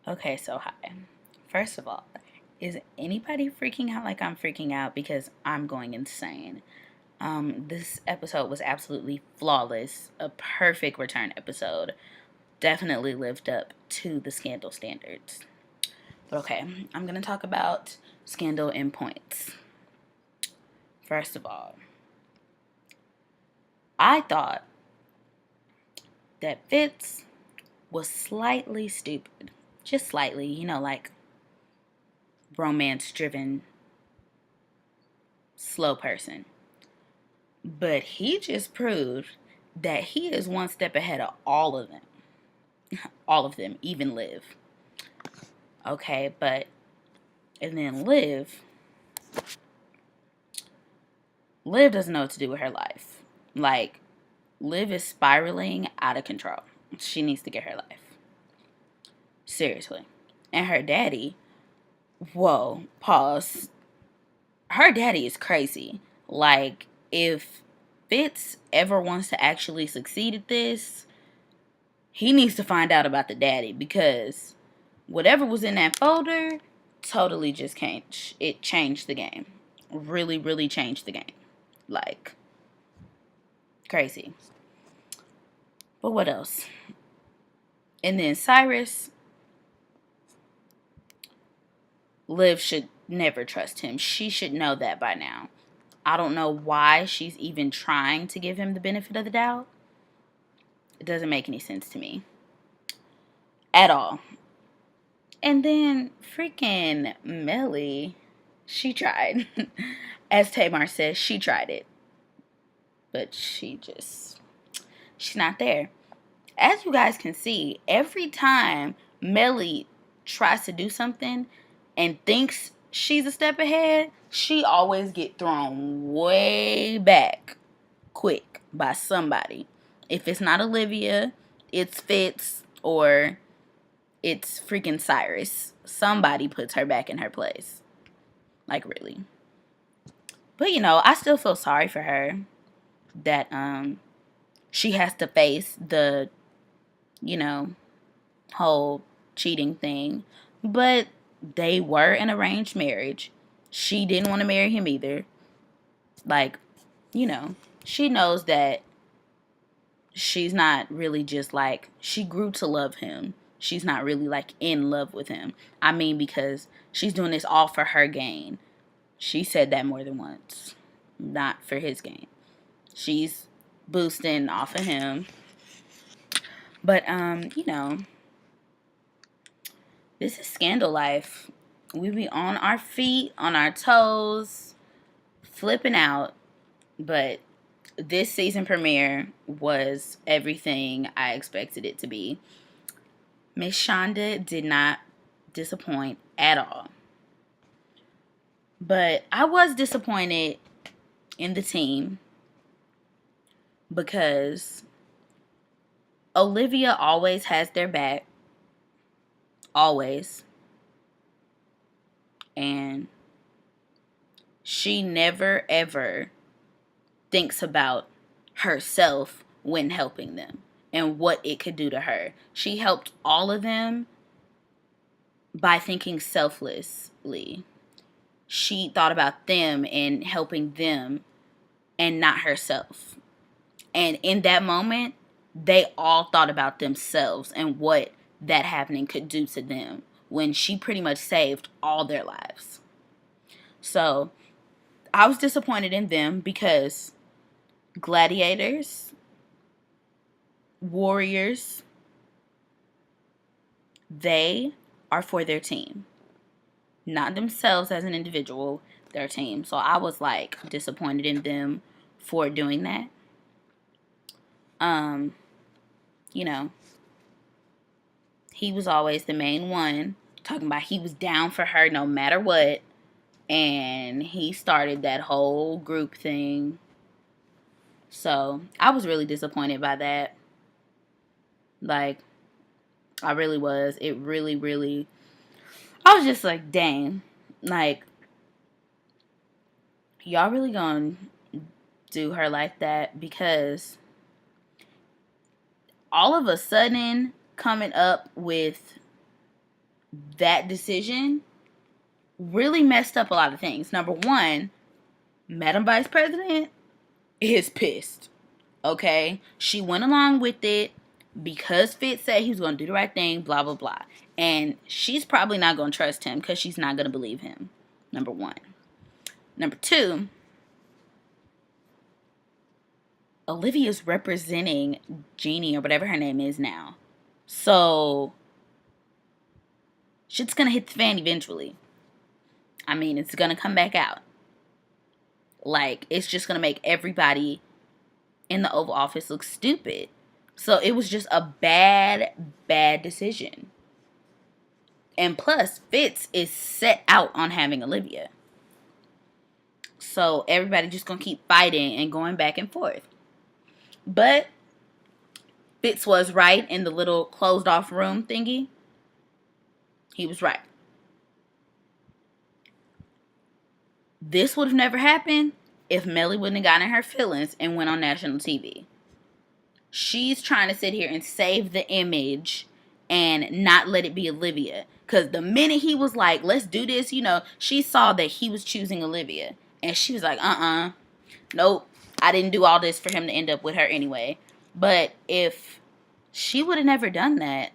Okay, so hi. First of all, is anybody freaking out like I'm freaking out because I'm going insane? This episode was absolutely flawless, a perfect return episode. Definitely lived up to the Scandal standards. But okay, I'm gonna talk about Scandal in points. First of all, I thought that Fitz was slightly stupid. Just slightly, like romance driven, slow person. But he just proved that he is one step ahead of all of them. All of them, even Liv. Okay, but, and then Liv doesn't know what to do with her life. Like, Liv is spiraling out of control. She needs to get her life. Seriously. And her daddy, whoa, pause. Her daddy is crazy. Like, if Fitz ever wants to actually succeed at this, he needs to find out about the daddy because whatever was in that folder totally just changed. It changed the game. Really, really changed the game. Like, crazy. But what else? And then Cyrus, Liv should never trust him. She should know that by now. I don't know why she's even trying to give him the benefit of the doubt. It doesn't make any sense to me. At all. And then freaking Melly, she tried. As Tamar says, she tried it. But she's not there. As you guys can see, every time Melly tries to do something and thinks she's a step ahead, she always get thrown way back quick by somebody. If it's not Olivia, it's Fitz or it's freaking Cyrus. Somebody puts her back in her place. Like, really. But I still feel sorry for her that she has to face the you know whole cheating thing. But they were an arranged marriage. She didn't want to marry him either. Like, she knows that she's not really just like, she grew to love him. She's not really like in love with him. I mean, because she's doing this all for her gain. She said that more than once. Not for his gain. She's boosting off of him. But this is Scandal life. We be on our feet, on our toes, flipping out. But this season premiere was everything I expected it to be. Miss Shonda did not disappoint at all. But I was disappointed in the team because Olivia always has their back. Always. And she never ever thinks about herself when helping them and what it could do to her. She helped all of them by thinking selflessly. She thought about them and helping them and not herself. And in that moment, they all thought about themselves and what that happening could do to them when she pretty much saved all their lives. So I was disappointed in them because gladiators, warriors, they are for their team, not themselves as an individual, their team. So I was like disappointed in them for doing that. Um, you know, he was always the main one talking about he was down for her no matter what. And he started that whole group thing. So I was really disappointed by that. Like, I really was. It really, really, I was just like, dang. Like, y'all really gonna do her like that? Because all of a sudden coming up with that decision really messed up a lot of things. Number one, Madam Vice President is pissed. Okay? She went along with it because Fitz said he was going to do the right thing, blah, blah, blah. And she's probably not going to trust him because she's not going to believe him. Number one. Number two, Olivia's representing Jeannie or whatever her name is now. So, shit's going to hit the fan eventually. I mean, it's going to come back out. Like, it's just going to make everybody in the Oval Office look stupid. So, it was just a bad decision. And plus, Fitz is set out on having Olivia. So, everybody just going to keep fighting and going back and forth. But Fitz was right in the little closed off room thingy. He was right. This would have never happened if Mellie wouldn't have gotten her feelings and went on national TV. She's trying to sit here and save the image and not let it be Olivia. Because the minute he was like, let's do this, she saw that he was choosing Olivia. And she was like, nope, I didn't do all this for him to end up with her anyway. But if she would have never done that,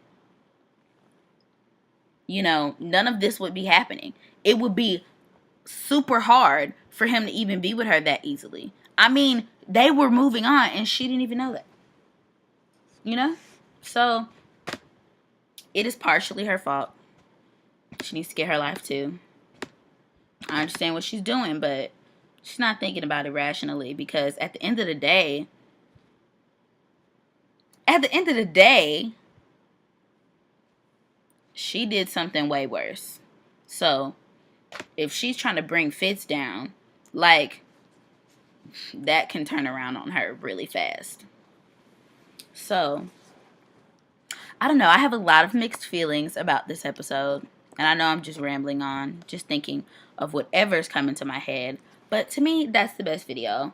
none of this would be happening. It would be super hard for him to even be with her that easily. I mean, they were moving on and she didn't even know that. So, it is partially her fault. She needs to get her life too. I understand what she's doing, but she's not thinking about it rationally because at the end of the day, she did something way worse. So, if she's trying to bring Fitz down, like, that can turn around on her really fast. So, I don't know. I have a lot of mixed feelings about this episode. And I know I'm just rambling on, just thinking of whatever's coming to my head. But to me, that's the best video.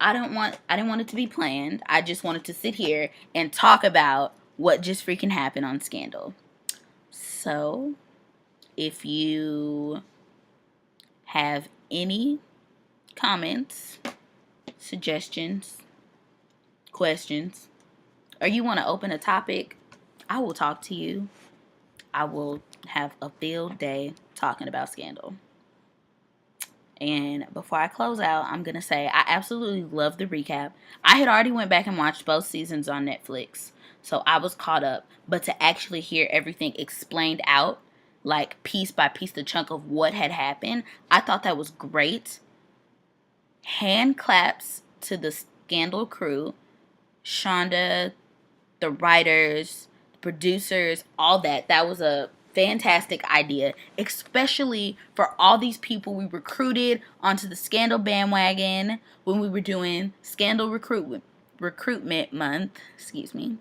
I didn't want it to be planned. I just wanted to sit here and talk about what just freaking happened on Scandal. So, if you have any comments, suggestions, questions, or you want to open a topic, I will talk to you. I will have a field day talking about Scandal. And before I close out, I'm going to say I absolutely love the recap. I had already went back and watched both seasons on Netflix, so I was caught up. But to actually hear everything explained out, like piece by piece, the chunk of what had happened, I thought that was great. Hand claps to the Scandal crew, Shonda, the writers, producers, all that. That was a fantastic idea, especially for all these people we recruited onto the Scandal bandwagon when we were doing Scandal recruitment month. Excuse me.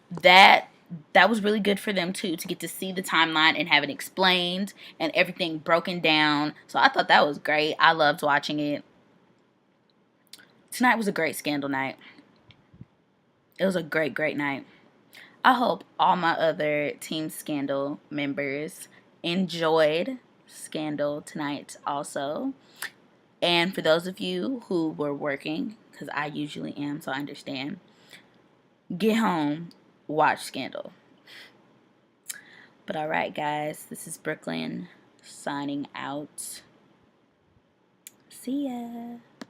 That was really good for them too, to get to see the timeline and have it explained and everything broken down. So I thought that was great. I loved watching it. Tonight was a great Scandal night. It was a great night. I hope all my other Team Scandal members enjoyed Scandal tonight also. And for those of you who were working, because I usually am, so I understand, get home, watch Scandal. But alright, guys, this is Brooklyn signing out. See ya.